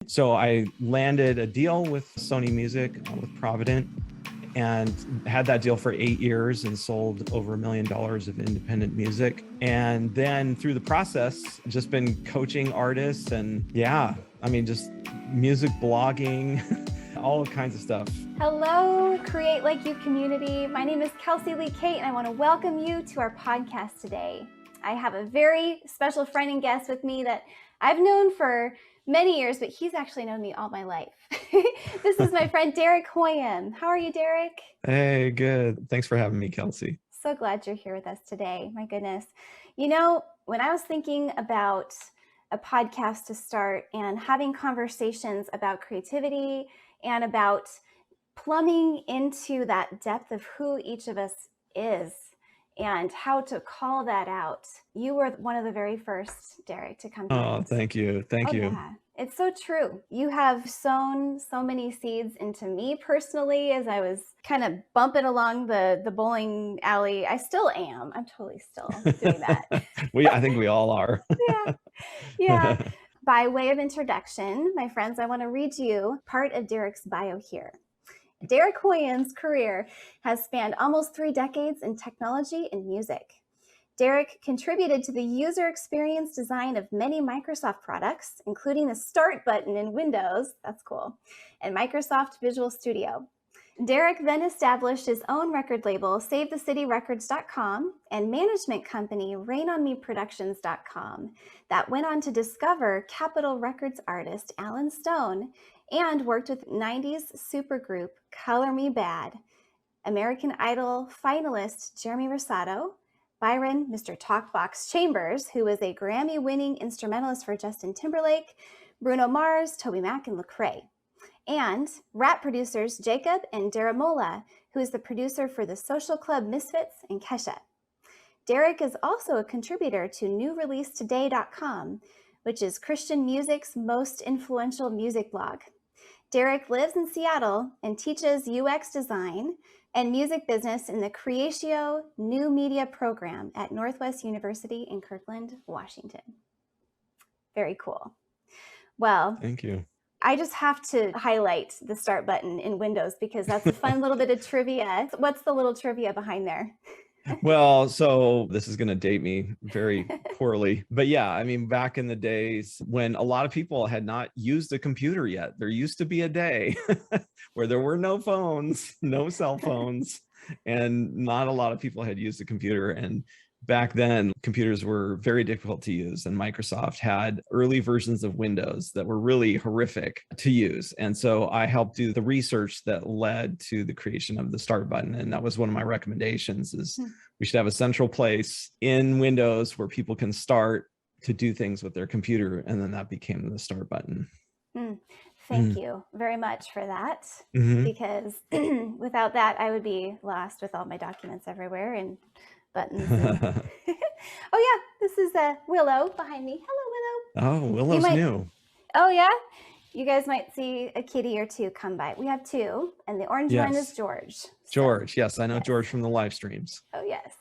So I landed a deal with Sony Music, with Provident, and had that deal for 8 years and sold over $1 million of independent music. And then through the process, just been coaching artists and just music blogging, all kinds of stuff. Hello, Create Like You community. My name is Kelsey Lee Kate, and I want to welcome you to our podcast today. I have a very special friend and guest with me that I've known for many years, but he's actually known me all my life. This is my friend Derek Hoiem. How are you, Derek? Hey, good. Thanks for having me, Kelsey. So glad you're here with us today. My goodness. You know, when I was thinking about a podcast to start and having conversations about creativity and about plumbing into that depth of who each of us is and how to call that out, you were one of the very first, Derek, to come to mind. Thank you. Thank you. Yeah. It's so true. You have sown so many seeds into me personally as I was kind of bumping along the bowling alley. I still am. I'm totally still doing that. I think we all are. Yeah. By way of introduction, my friends, I want to read you part of Derek's bio here. Derek Hoiem's career has spanned almost 3 decades in technology and music. Derek contributed to the user experience design of many Microsoft products, including the Start button in Windows, that's cool, and Microsoft Visual Studio. Derek then established his own record label, SaveTheCityRecords.com, and management company, RainOnMeProductions.com, that went on to discover Capitol Records artist Alan Stone and worked with 90s supergroup Color Me Bad, American Idol finalist Jeremy Rosado, Byron, Mr. Talkbox Chambers, who was a Grammy-winning instrumentalist for Justin Timberlake, Bruno Mars, Toby Mac, and Lecrae, and rap producers Jacob and Daramola, who is the producer for the Social Club Misfits and Kesha. Derek is also a contributor to NewReleaseToday.com, which is Christian music's most influential music blog. Derek lives in Seattle and teaches UX design and music business in the Creatio New Media program at Northwest University in Kirkland, Washington. Very cool. Well, thank you. I just have to highlight the Start button in Windows because that's a fun little bit of trivia. What's the little trivia behind there? Well, so this is going to date me very poorly, but yeah, I mean, back in the days when a lot of people had not used a computer yet, there used to be a day where there were no phones, no cell phones, and not a lot of people had used a computer. And back then, computers were very difficult to use, and Microsoft had early versions of Windows that were really horrific to use. And so I helped do the research that led to the creation of the Start button. And that was one of my recommendations is we should have a central place in Windows where people can start to do things with their computer. And then that became the Start button. Thank you very much for that, because without that, I would be lost with all my documents everywhere and buttons. Oh yeah, this is Willow behind me. Hello, Willow. Oh, Willow's new. Oh yeah, you guys might see a kitty or two come by. We have 2, and the orange one is George. George, yes, I know George from the live streams. Oh yes.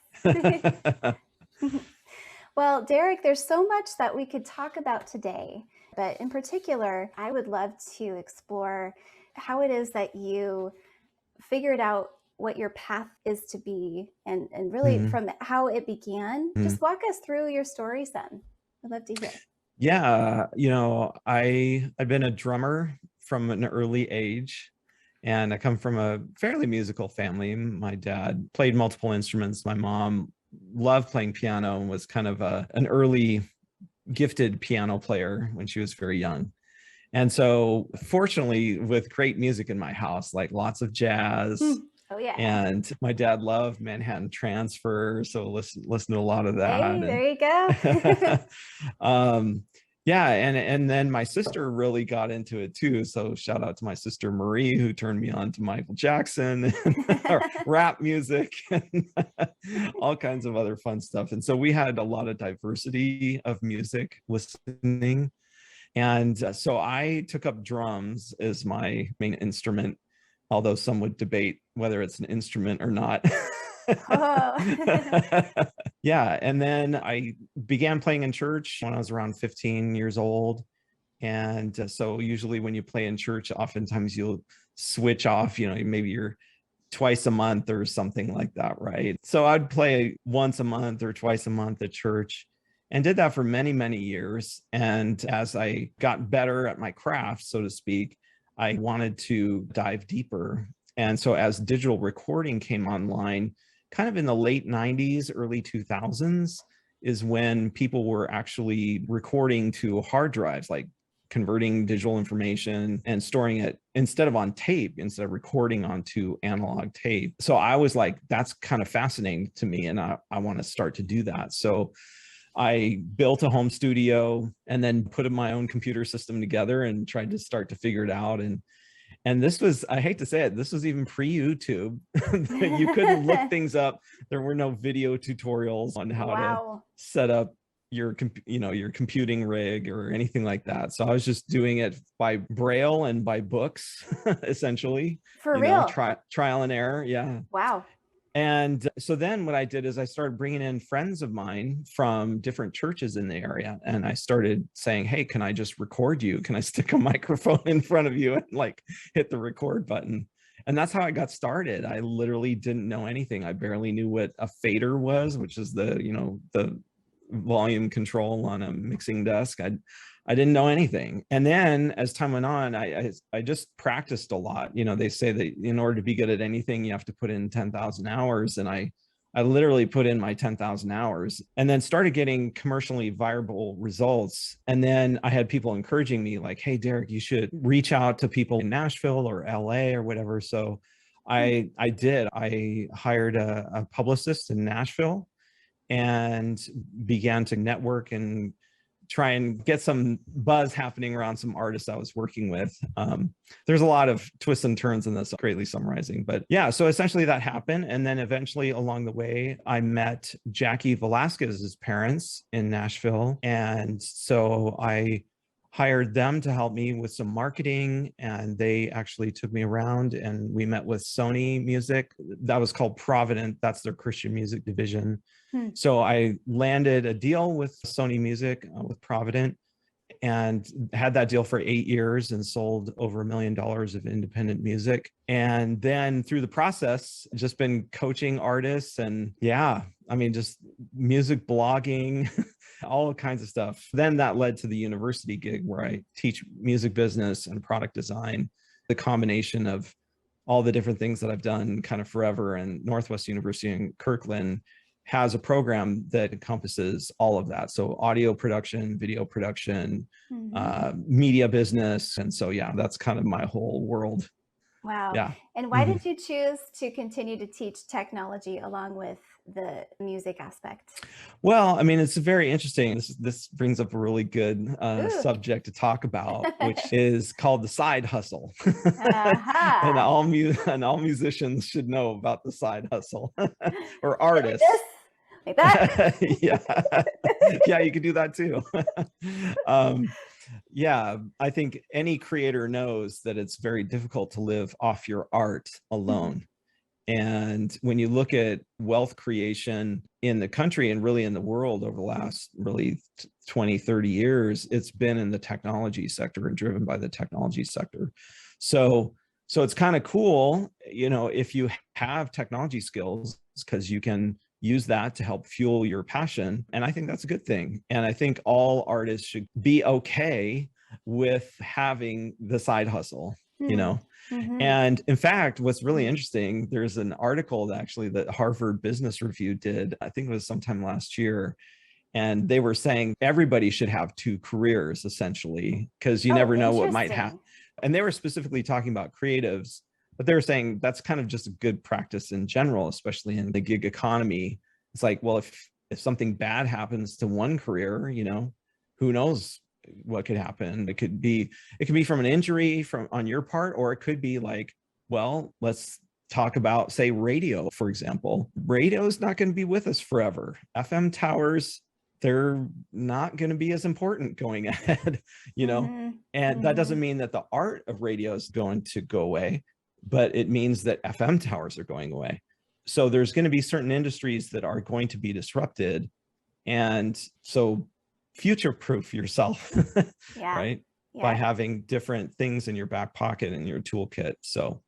Well, Derek, there's so much that we could talk about today, but in particular, I would love to explore how it is that you figured out what your path is to be and really from how it began. Just walk us through your story, son. I'd love to hear. Yeah, I've been a drummer from an early age, and I come from a fairly musical family. My dad played multiple instruments. My mom loved playing piano and was kind of an early gifted piano player when she was very young. And so fortunately, with great music in my house, like lots of jazz. Oh yeah. And my dad loved Manhattan Transfer, so listen to a lot of that. Hey, there you go. Yeah, and then my sister really got into it too. So shout out to my sister Marie, who turned me on to Michael Jackson, and rap music, and all kinds of other fun stuff. And so we had a lot of diversity of music listening. And so I took up drums as my main instrument, although some would debate whether it's an instrument or not. Yeah. And then I began playing in church when I was around 15 years old. And so usually when you play in church, oftentimes you'll switch off, maybe you're twice a month or something like that, right? So I'd play once a month or twice a month at church and did that for many, many years. And as I got better at my craft, so to speak, I wanted to dive deeper. And so as digital recording came online, kind of in the late 90s, early 2000s, is when people were actually recording to hard drives, like converting digital information and storing it instead of recording onto analog tape. So I was like, that's kind of fascinating to me. And I want to start to do that. So I built a home studio and then put my own computer system together and tried to start to figure it out. And this was, I hate to say it, this was even pre-YouTube. You couldn't look things up. There were no video tutorials on how to set up your computing rig or anything like that. So I was just doing it by braille and by books, essentially. For real? Trial and error. Yeah. Wow. And so then what I did is I started bringing in friends of mine from different churches in the area. And I started saying, hey, can I just record you? Can I stick a microphone in front of you and like hit the record button? And that's how I got started. I literally didn't know anything. I barely knew what a fader was, which is the volume control on a mixing desk. I didn't know anything. And then as time went on, I just practiced a lot. They say that in order to be good at anything, you have to put in 10,000 hours. And I literally put in my 10,000 hours and then started getting commercially viable results. And then I had people encouraging me like, hey, Derek, you should reach out to people in Nashville or LA or whatever. So I did. I hired a publicist in Nashville and began to network and try and get some buzz happening around some artists I was working with. There's a lot of twists and turns in this, greatly summarizing, but yeah, so essentially that happened. And then eventually along the way, I met Jackie Velasquez's parents in Nashville. And so I hired them to help me with some marketing, and they actually took me around and we met with Sony Music. That was called Provident. That's their Christian music division. So I landed a deal with Sony Music, with Provident, and had that deal for 8 years and sold over $1 million of independent music. And then through the process, just been coaching artists and just music blogging, all kinds of stuff. Then that led to the university gig where I teach music business and product design, the combination of all the different things that I've done kind of forever. And Northwest University in Kirkland has a program that encompasses all of that. So audio production, video production, media business. And so, yeah, that's kind of my whole world. Wow. Yeah. And why did you choose to continue to teach technology along with the music aspect? Well, I mean, it's very interesting. This brings up a really good subject to talk about, which is called the side hustle. And all musicians should know about the side hustle, or artists. Like that? Yeah, you could do that too. I think any creator knows that it's very difficult to live off your art alone. And when you look at wealth creation in the country and really in the world over the last really 20, 30 years, it's been in the technology sector and driven by the technology sector. So it's kind of cool, if you have technology skills, because you can use that to help fuel your passion. And I think that's a good thing. And I think all artists should be okay with having the side hustle, And in fact, what's really interesting, there's an article that Harvard Business Review did, I think it was sometime last year. And they were saying everybody should have 2 careers, essentially, because you never know what might happen. And they were specifically talking about creatives, but they were saying that's kind of just a good practice in general, especially in the gig economy. It's like, well, if something bad happens to one career, who knows what could happen? It could be from an injury on your part, or it could be like, well, let's talk about, say, radio, for example. Radio is not going to be with us forever. FM towers, they're not going to be as important going ahead, and that doesn't mean that the art of radio is going to go away, but it means that FM towers are going away. So there's going to be certain industries that are going to be disrupted. And so future-proof yourself, right? by having different things in your back pocket in your toolkit. So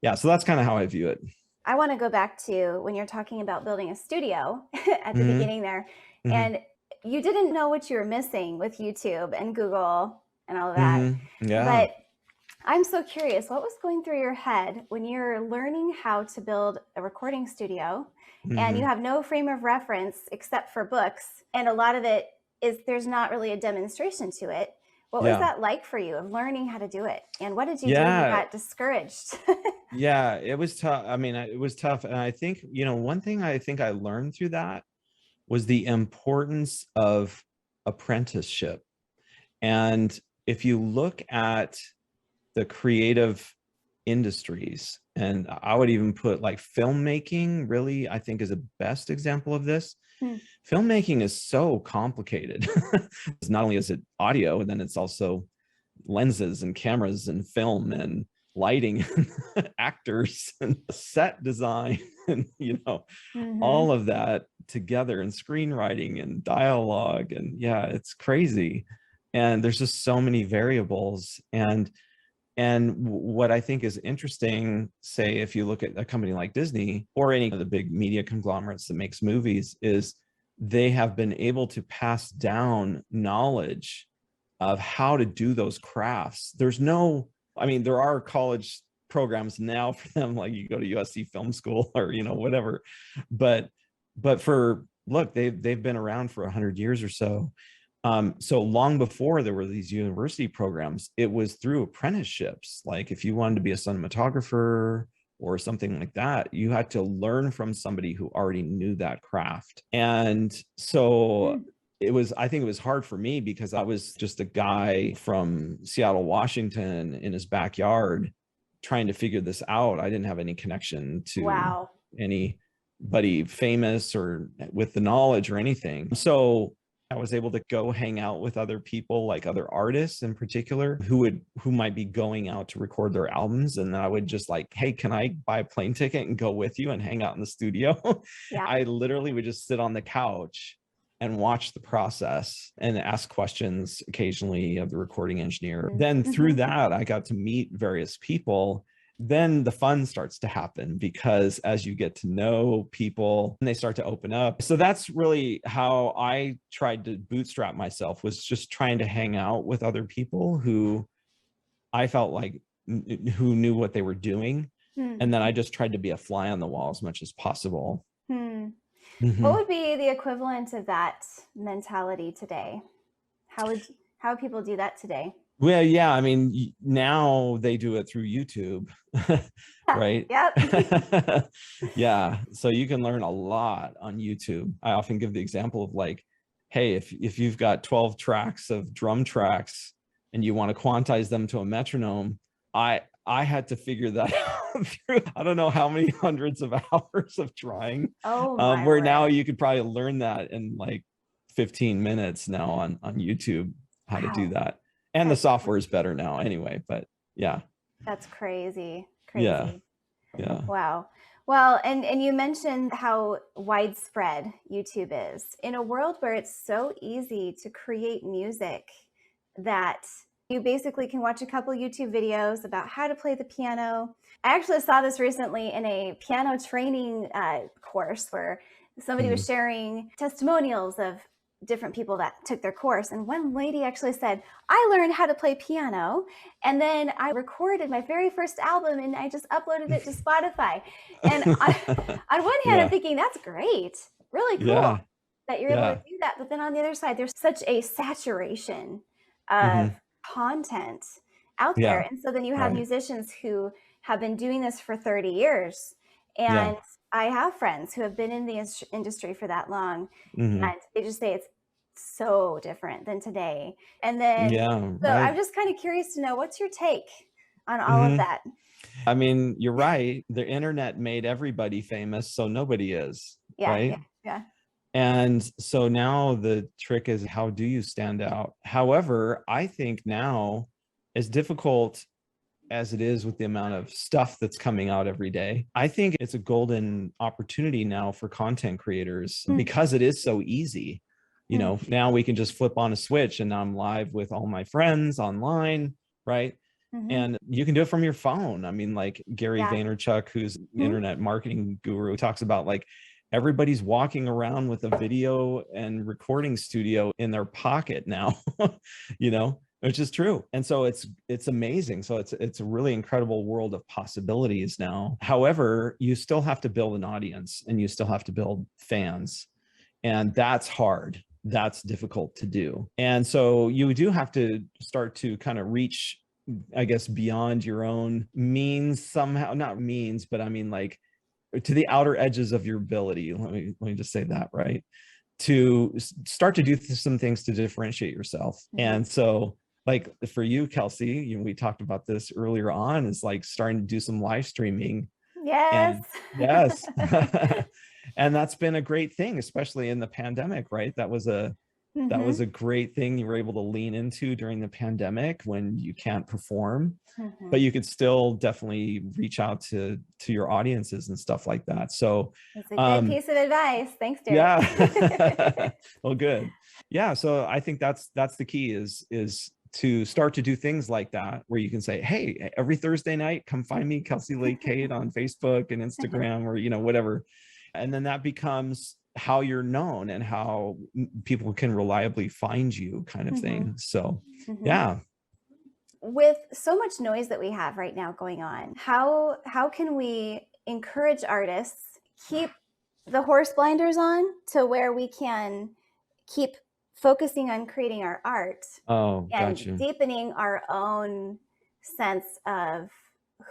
yeah, so that's kind of how I view it. I want to go back to when you're talking about building a studio at the Mm-hmm. beginning there, Mm-hmm. and you didn't know what you were missing with YouTube and Google and all of that. Mm-hmm. Yeah. But I'm so curious, what was going through your head when you're learning how to build a recording studio and you have no frame of reference except for books, and a lot of it is there's not really a demonstration to it. What was that like for you of learning how to do it? And what did you do when you got discouraged? Yeah, it was tough. I mean, it was tough. And I think, one thing I think I learned through that was the importance of apprenticeship. And if you look at the creative industries, and I would even put like filmmaking, really, I think is a best example of this. Filmmaking is so complicated. It's not only is it audio, and then it's also lenses and cameras and film and lighting and actors and set design and all of that together, and screenwriting and dialogue, and yeah, it's crazy. And there's just so many variables. And what I think is interesting, say if you look at a company like Disney or any of the big media conglomerates that makes movies, is they have been able to pass down knowledge of how to do those crafts. There are college programs now for them, like you go to USC Film School or whatever, but they've been around for 100 years or so. So long before there were these university programs, it was through apprenticeships. Like if you wanted to be a cinematographer or something like that, you had to learn from somebody who already knew that craft. And so I think it was hard for me because I was just a guy from Seattle, Washington in his backyard trying to figure this out. I didn't have any connection to anybody famous or with the knowledge or anything. So I was able to go hang out with other people, like other artists in particular, who might be going out to record their albums. And then I would just like, hey, can I buy a plane ticket and go with you and hang out in the studio? I literally would just sit on the couch and watch the process and ask questions occasionally of the recording engineer. Then through that, I got to meet various people. Then the fun starts to happen, because as you get to know people and they start to open up. So that's really how I tried to bootstrap myself, was just trying to hang out with other people who I felt like who knew what they were doing. And then I just tried to be a fly on the wall as much as possible. What would be the equivalent of that mentality today? How would people do that today? Well, yeah, I mean, now they do it through YouTube, right? Yep. Yeah, so you can learn a lot on YouTube. I often give the example of like, hey, if you've got 12 tracks of drum tracks and you want to quantize them to a metronome, I had to figure that out through I don't know how many hundreds of hours of trying. Where now you could probably learn that in like 15 minutes now on YouTube, how to do that. And the software is better now anyway, but yeah. That's crazy. Yeah. Wow. Well, and you mentioned how widespread YouTube is. In a world where it's so easy to create music that you basically can watch a couple YouTube videos about how to play the piano. I actually saw this recently in a piano training course where somebody was sharing testimonials of different people that took their course. And one lady actually said, I learned how to play piano, and then I recorded my very first album and I just uploaded it to Spotify. And on one hand, I'm thinking that's great, really cool that you're able to do that. But then on the other side, there's such a saturation of content out there. And so then you have musicians who have been doing this for 30 years. And I have friends who have been in the industry for that long, and they just say it's so different than today. And then, I'm just kind of curious to know, what's your take on all of that? I mean, you're right. The internet made everybody famous, so nobody is, right? Yeah. And so now the trick is, how do you stand out? However, I think now, as difficult as it is with the amount of stuff that's coming out every day, I think it's a golden opportunity now for content creators because it is so easy. Now we can just flip on a switch and I'm live with all my friends online, right? And you can do it from your phone. I mean, like Gary Vaynerchuk, who's an internet marketing guru, talks about like everybody's walking around with a video and recording studio in their pocket now, which is true. And so it's amazing. So it's a really incredible world of possibilities now. However, you still have to build an audience and you still have to build fans. And that's hard. That's difficult to do. And so you do have to start to kind of reach, I guess, beyond your own means somehow, not means, but I mean like to the outer edges of your ability. Let me just say that, right? To start to do some things to differentiate yourself. And so like for you, Kelsey, we talked about this earlier on, is like starting to do some live streaming. Yes. Yes. And that's been a great thing, especially in the pandemic, right? That was a great thing you were able to lean into during the pandemic when you can't perform, but you could still definitely reach out to your audiences and stuff like that. So it's a good piece of advice. Thanks, Derek. Yeah. Well, good. Yeah. So I think that's the key is to start to do things like that, where you can say, hey, every Thursday night, come find me, Kelsey Lake Kate, on Facebook and Instagram, or, whatever. And then that becomes how you're known and how people can reliably find you, kind of thing. So, yeah. With so much noise that we have right now going on, how can we encourage artists keep the horse blinders on to where we can keep focusing on creating our art and deepening our own sense of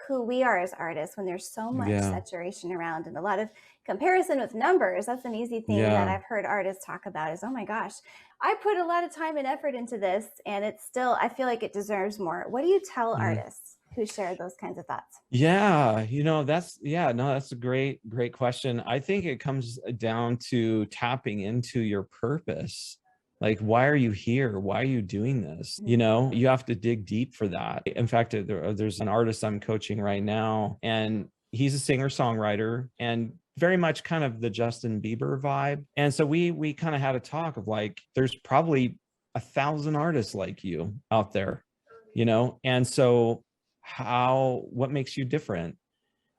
who we are as artists when there's so much saturation around and a lot of comparison with numbers? That's an easy thing that I've heard artists talk about is, oh my gosh, I put a lot of time and effort into this and it's still, I feel like it deserves more. What do you tell artists who share those kinds of thoughts? Yeah, that's a great question. I think it comes down to tapping into your purpose. Like, why are you here? Why are you doing this? You have to dig deep for that. In fact, there's an artist I'm coaching right now, and he's a singer-songwriter and very much kind of the Justin Bieber vibe. And so we kind of had a talk of like, there's probably 1,000 artists like you out there, and so what makes you different?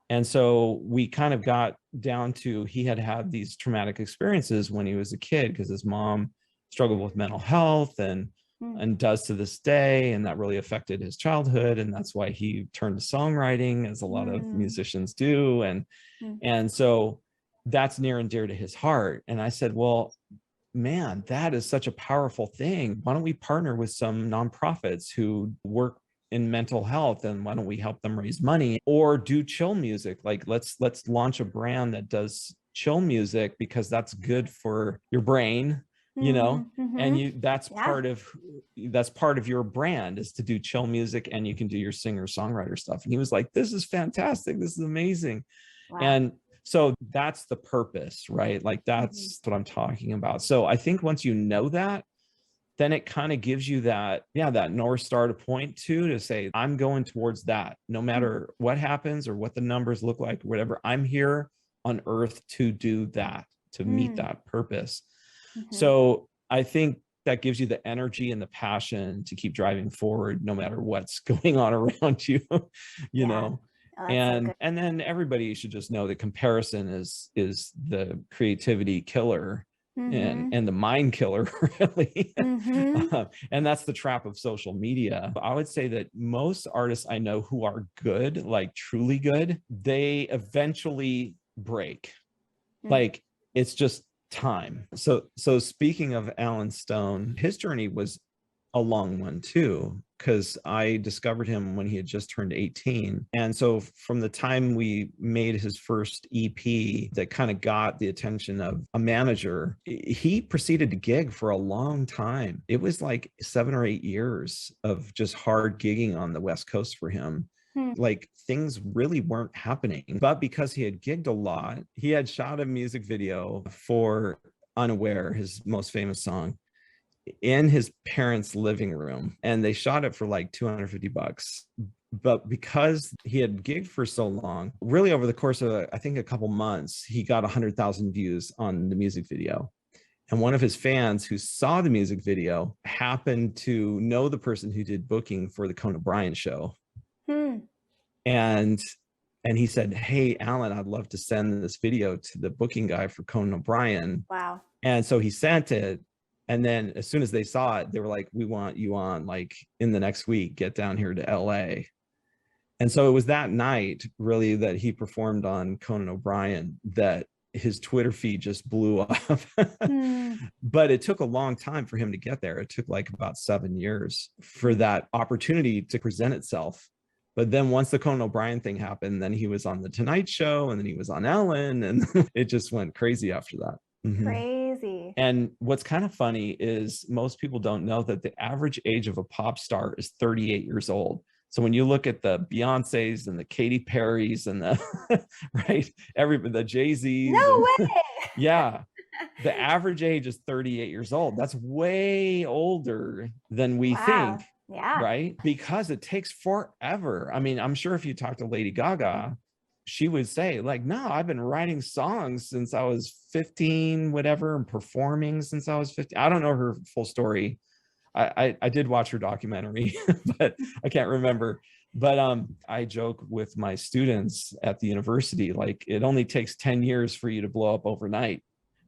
And so we kind of got down to, he had these traumatic experiences when he was a kid because his mom struggled with mental health and does to this day. And that really affected his childhood. And that's why he turned to songwriting, as a lot of musicians do. And so that's near and dear to his heart. And I said, well, man, that is such a powerful thing. Why don't we partner with some nonprofits who work in mental health, and why don't we help them raise money or do chill music? Like, let's launch a brand that does chill music, because that's good for your brain, and that's part of your brand, is to do chill music, and you can do your singer-songwriter stuff. And he was like, this is fantastic, this is amazing. Wow. And so that's the purpose, right? Like, that's what I'm talking about. So I think once you know that, then it kind of gives you that North Star to point to say, I'm going towards that, no matter what happens or what the numbers look like, or whatever. I'm here on earth to do that, to meet that purpose. So I think that gives you the energy and the passion to keep driving forward, no matter what's going on around you, you know. Oh, and then everybody should just know that comparison is the creativity killer. And the mind killer, really. And that's the trap of social media. I would say that most artists I know who are good, like truly good, they eventually break. Like, it's just time. So speaking of Alan Stone, his journey was a long one too, because I discovered him when he had just turned 18. And so from the time we made his first EP that kind of got the attention of a manager, he proceeded to gig for a long time. It was like 7 or 8 years of just hard gigging on the West Coast for him. Like, things really weren't happening. But because he had gigged a lot, he had shot a music video for Unaware, his most famous song, in his parents' living room, and they shot it for like $250. But because he had gigged for so long, really over the course of I think a couple months, he got 100,000 views on the music video. And one of his fans who saw the music video happened to know the person who did booking for the Conan O'Brien show. And he said, "Hey, Alan, I'd love to send this video to the booking guy for Conan O'Brien." Wow. And so he sent it. And then as soon as they saw it, they were like, "We want you on, like, in the next week, get down here to LA." And so it was that night really that he performed on Conan O'Brien that his Twitter feed just blew up. But it took a long time for him to get there. It took like about 7 years for that opportunity to present itself. But then once the Conan O'Brien thing happened, then he was on the Tonight Show, and then he was on Ellen, and it just went crazy after that. Crazy. And what's kind of funny is most people don't know that the average age of a pop star is 38 years old. So when you look at the Beyoncés and the Katy Perrys and the right, the Jay-Z's. No way. Yeah. The average age is 38 years old. That's way older than we think. Yeah. Right? Because it takes forever. I mean, I'm sure if you talk to Lady Gaga, she would say, like, no, I've been writing songs since I was 15, whatever, and performing since I was 15. I don't know her full story. I did watch her documentary, but I can't remember. But I joke with my students at the university, like, it only takes 10 years for you to blow up overnight.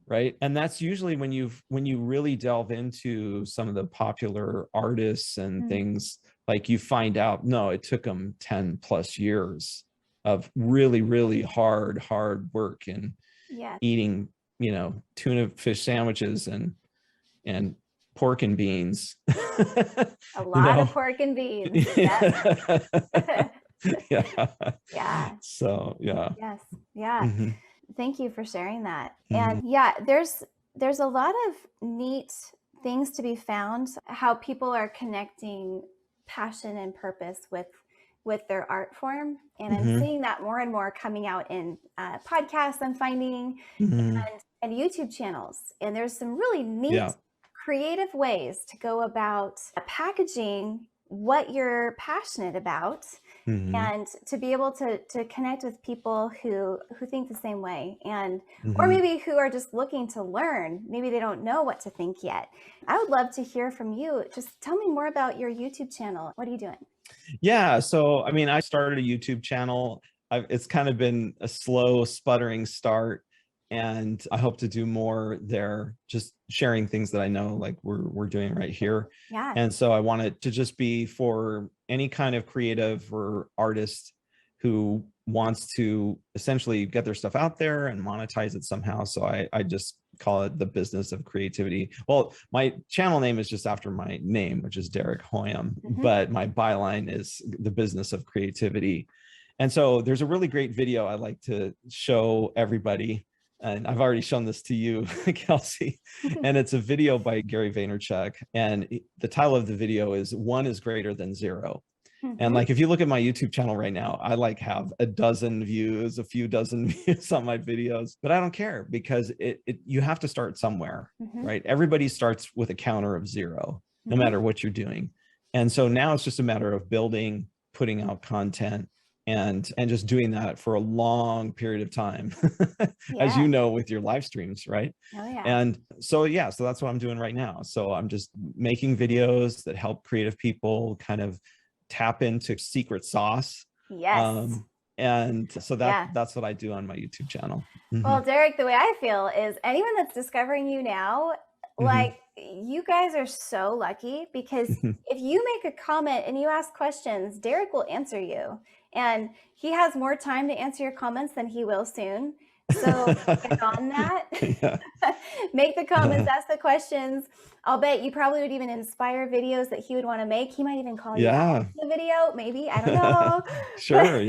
Right. And that's usually when you really delve into some of the popular artists and things, like, you find out, no, it took them 10 plus years of really, really hard work and eating, tuna fish sandwiches and pork and beans. A lot of pork and beans. Yeah. So, yeah. Yes. Yeah. Thank you for sharing that. And yeah, there's a lot of neat things to be found, how people are connecting passion and purpose with their art form. And I'm seeing that more and more coming out in podcasts I'm finding and YouTube channels. And there's some really neat, creative ways to go about packaging what you're passionate about and to be able to connect with people who think the same way, and or maybe who are just looking to learn. Maybe they don't know what to think yet. I would love to hear from you. Just tell me more about your YouTube channel. What are you doing? Yeah. So, I mean, I started a YouTube channel. It's kind of been a slow, sputtering start. And I hope to do more there, just sharing things that I know, like we're doing right here. Yeah. And so I want it to just be for any kind of creative or artist who wants to essentially get their stuff out there and monetize it somehow. So I just call it the business of creativity. Well, my channel name is just after my name, which is Derek Hoiem, but my byline is the business of creativity. And so there's a really great video I like to show everybody. And I've already shown this to you, Kelsey, and it's a video by Gary Vaynerchuk. And the title of the video is "One is Greater Than Zero." And like, if you look at my YouTube channel right now, I like have a dozen views, a few dozen views on my videos, but I don't care, because you have to start somewhere, right? Everybody starts with a counter of zero, no matter what you're doing. And so now it's just a matter of building, putting out content, and just doing that for a long period of time, as you know, with your live streams, right? Oh, yeah. And so, so that's what I'm doing right now. So I'm just making videos that help creative people kind of tap into secret sauce. Yes. And so that's what I do on my YouTube channel. Well, Derek, the way I feel is anyone that's discovering you now, like, you guys are so lucky, because if you make a comment and you ask questions, Derek will answer you. And he has more time to answer your comments than he will soon. So get on that. Make the comments, ask the questions. I'll bet you probably would even inspire videos that he would want to make. He might even call you out in the video, maybe. I don't know. Sure,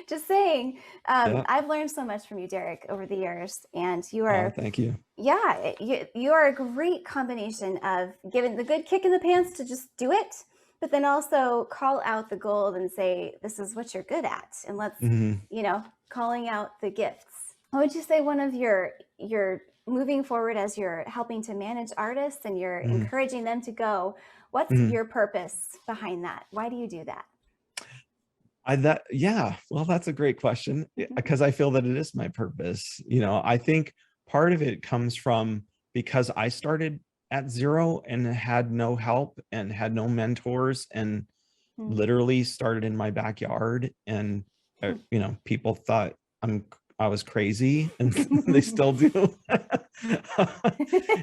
Just saying. I've learned so much from you, Derek, over the years. And you are... thank you. Yeah, you are a great combination of giving the good kick in the pants to just do it, but then also call out the gold and say, this is what you're good at. And let's, calling out the gifts. What would you say one of your moving forward as you're helping to manage artists and you're encouraging them to go, what's your purpose behind that? Why do you do that? Well, that's a great question, because I feel that it is my purpose. I think part of it comes from because I started at zero and had no help and had no mentors and Mm. literally started in my backyard. And people thought I was crazy, and they still do.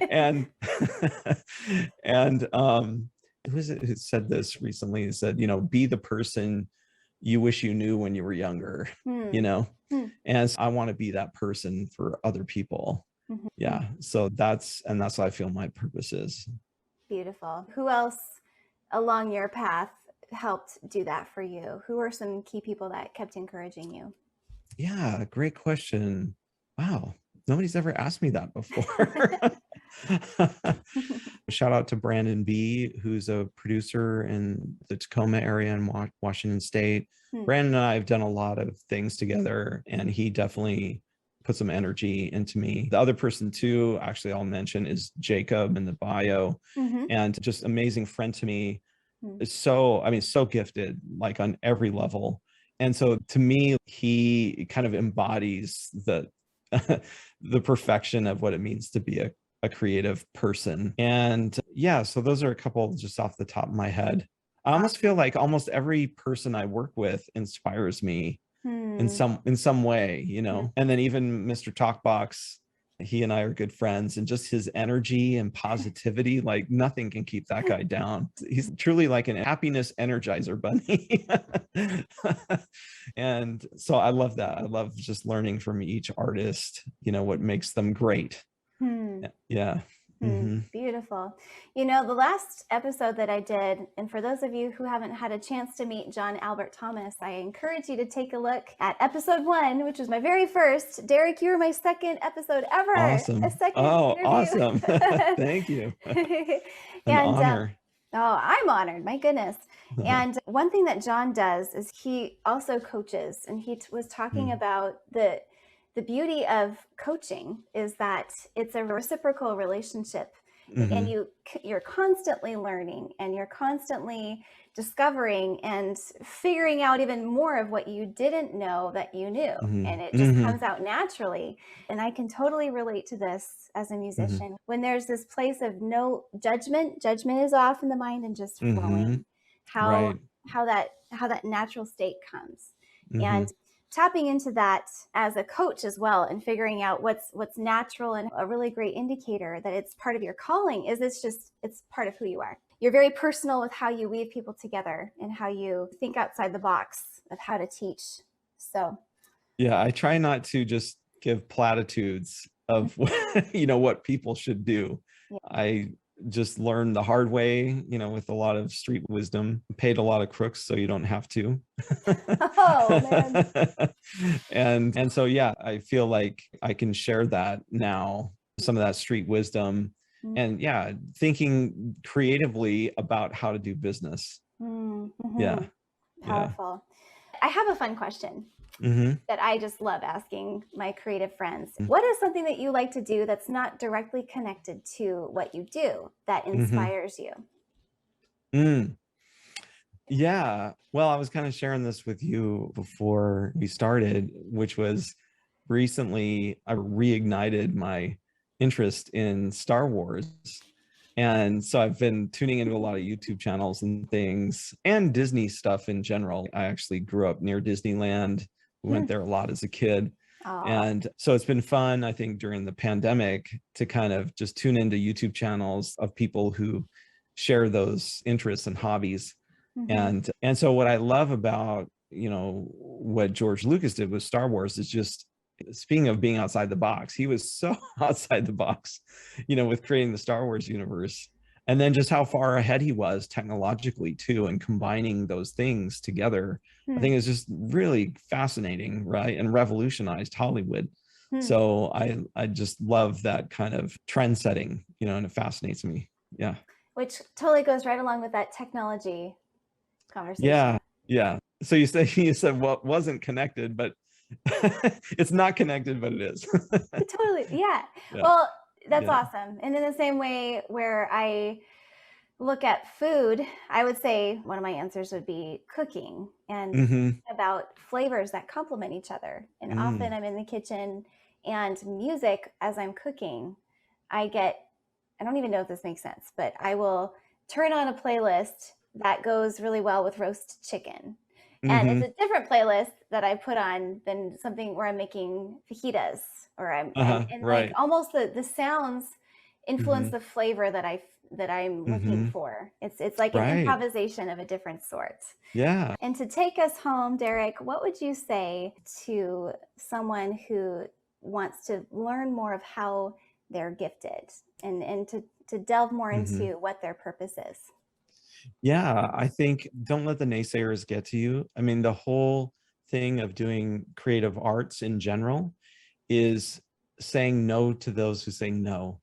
and and who is it who said this recently? He said, be the person you wish you knew when you were younger, Mm. you know? Mm. And so I want to be that person for other people. Mhm. Yeah. So that's what I feel my purpose is. Beautiful. Who else along your path helped do that for you? Who are some key people that kept encouraging you? Yeah, great question. Wow. Nobody's ever asked me that before. Shout out to Brandon B, who's a producer in the Tacoma area in Washington State. Hmm. Brandon and I have done a lot of things together, and he definitely put some energy into me. The other person too, actually, I'll mention is Jacob in the bio, Mm-hmm. and just amazing friend to me. Hmm. Is so gifted, like on every level. And so to me, he kind of embodies the the perfection of what it means to be a creative person. And yeah, so those are a couple just off the top of my head. I almost feel like almost every person I work with inspires me in Hmm. some way, And then even Mr. Talkbox, he and I are good friends, and just his energy and positivity, like nothing can keep that guy down. He's truly like an happiness energizer bunny. And so I love that. I love just learning from each artist, what makes them great. Hmm. Yeah. Mm-hmm. Beautiful. The last episode that I did, and for those of you who haven't had a chance to meet John Albert Thomas, I encourage you to take a look at episode 1, which was my very first. Derek, you were my second episode ever. Awesome. A second Oh, interview. awesome. Thank you. An And honor. oh, I'm honored. My goodness. And one thing that John does is he also coaches, and he was talking about the beauty of coaching is that it's a reciprocal relationship, and you're constantly learning, and you're constantly discovering and figuring out even more of what you didn't know that you knew, and it just comes out naturally. And I can totally relate to this as a musician. When there's this place of no judgment is off in the mind and just flowing. Right. How that natural state comes. And tapping into that as a coach as well, and figuring out what's natural, and a really great indicator that it's part of your calling is it's part of who you are. You're very personal with how you weave people together and how you think outside the box of how to teach. So yeah, I try not to just give platitudes of what people should do. Yeah. I just learned the hard way, with a lot of street wisdom, paid a lot of crooks so you don't have to. Oh man. And so yeah, I feel like I can share that now, some of that street wisdom, and yeah, thinking creatively about how to do business. Yeah. Powerful. I have a fun question that I just love asking my creative friends. What is something that you like to do that's not directly connected to what you do that inspires you? Yeah. Well, I was kind of sharing this with you before we started, which was recently I reignited my interest in Star Wars. And so I've been tuning into a lot of YouTube channels and things, and Disney stuff in general. I actually grew up near Disneyland. We went there a lot as a kid. And so it's been fun, I think, during the pandemic to kind of just tune into YouTube channels of people who share those interests and hobbies. And so what I love about, what George Lucas did with Star Wars is just, speaking of being outside the box, he was so outside the box, with creating the Star Wars universe. And then just how far ahead he was technologically too, and combining those things together, I think is just really fascinating, right? And revolutionized Hollywood. So I just love that kind of trend setting, and it fascinates me. Yeah. Which totally goes right along with that technology conversation. Yeah. So you said what wasn't connected, but it's not connected, but it is. Totally. Yeah. Well, that's awesome. And in the same way where I look at food, I would say one of my answers would be cooking, and about flavors that complement each other. And often I'm in the kitchen, and music as I'm cooking I don't even know if this makes sense, but I will turn on a playlist that goes really well with roast chicken. And it's Mm-hmm. a different playlist that I put on than something where I'm making fajitas or and like Right. almost the sounds influence Mm-hmm. the flavor that I'm looking Mm-hmm. for. It's like an Right. improvisation of a different sort. Yeah. And to take us home, Derek, what would you say to someone who wants to learn more of how they're gifted and to delve more Mm-hmm. into what their purpose is? Yeah, I think don't let the naysayers get to you. I mean, the whole thing of doing creative arts in general is saying no to those who say no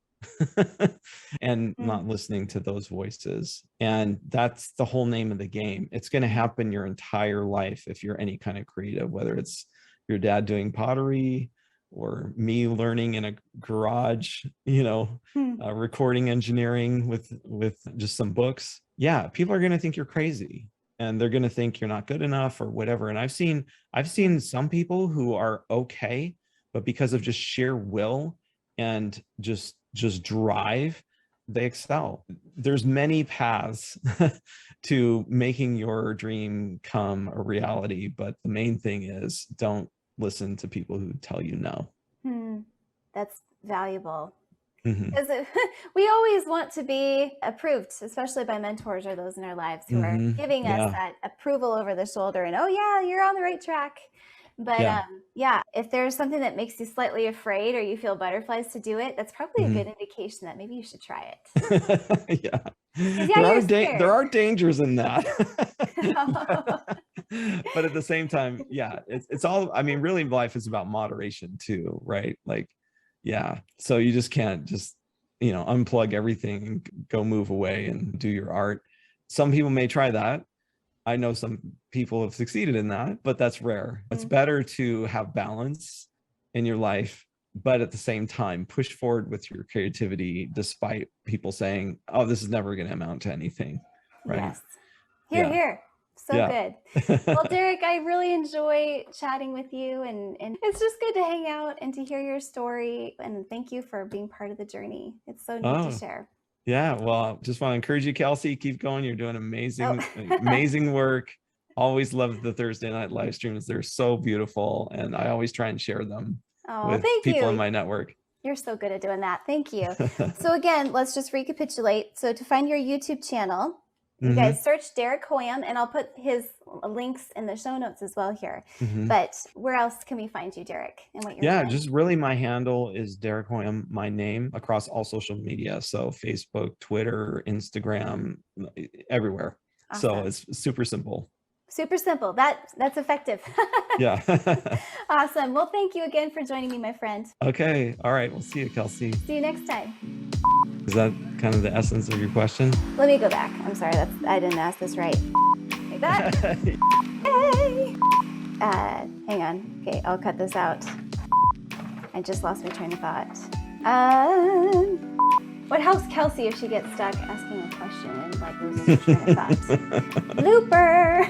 and Mm, not listening to those voices. And that's the whole name of the game. It's going to mm, happen your entire life if you're any kind of creative, whether it's your dad doing pottery or me learning in a garage, mm. recording engineering with just some books. Yeah, people are going to think you're crazy and they're going to think you're not good enough or whatever. And I've seen some people who are okay, but because of just sheer will and just drive, they excel. There's many paths to making your dream come a reality, but the main thing is don't listen to people who tell you no. Hmm. That's valuable. Hmm. Because we always want to be approved, especially by mentors or those in our lives who are Hmm. giving us Yeah. that approval over the shoulder and, oh, yeah, you're on the right track. But Yeah. yeah, if there's something that makes you slightly afraid or you feel butterflies to do it, that's probably a good Hmm. indication that maybe you should try it. Yeah. Because, yeah, There you're are there scared. are dangers in that. But at the same time, yeah, it's all, I mean, really life is about moderation too, right? Like, yeah. So you just can't just, unplug everything and go move away and do your art. Some people may try that. I know some people have succeeded in that, but that's rare. It's Mm, better to have balance in your life, but at the same time, push forward with your creativity despite people saying, oh, this is never going to amount to anything. Right. yes. Here, Yeah. here. So Yeah. good. Well, Derek, I really enjoy chatting with you, and it's just good to hang out and to hear your story. And thank you for being part of the journey. It's so neat to Oh, share. yeah. Well, just want to encourage you, Kelsey. Keep going. You're doing Oh, amazing work. Always love the Thursday night live streams. They're so beautiful. And I always try and share them oh, with thank people in you. my network. You're so good at doing that. Thank you. So again, let's just recapitulate. So to find your YouTube channel, you Hmm. guys search Derek Hoiem, and I'll put his links in the show notes as well here. Hmm. But where else can we find you, Derek, and what you're Yeah, doing? just really my handle is Derek Hoiem, my name across all social media. So Facebook, Twitter, Instagram, everywhere. So Awesome. it's super simple. Super simple. That's effective. Yeah. Awesome. Well, thank you again for joining me, my friend. Okay. All right. We'll see you, Kelsey. See you next time. Is that kind of the essence of your question? Let me go back. I'm sorry. I didn't ask this right. Like that. Yay! Hang on. Okay, I'll cut this out. I just lost my train of thought. What helps Kelsey if she gets stuck asking a question and like loses her train of thought? Looper.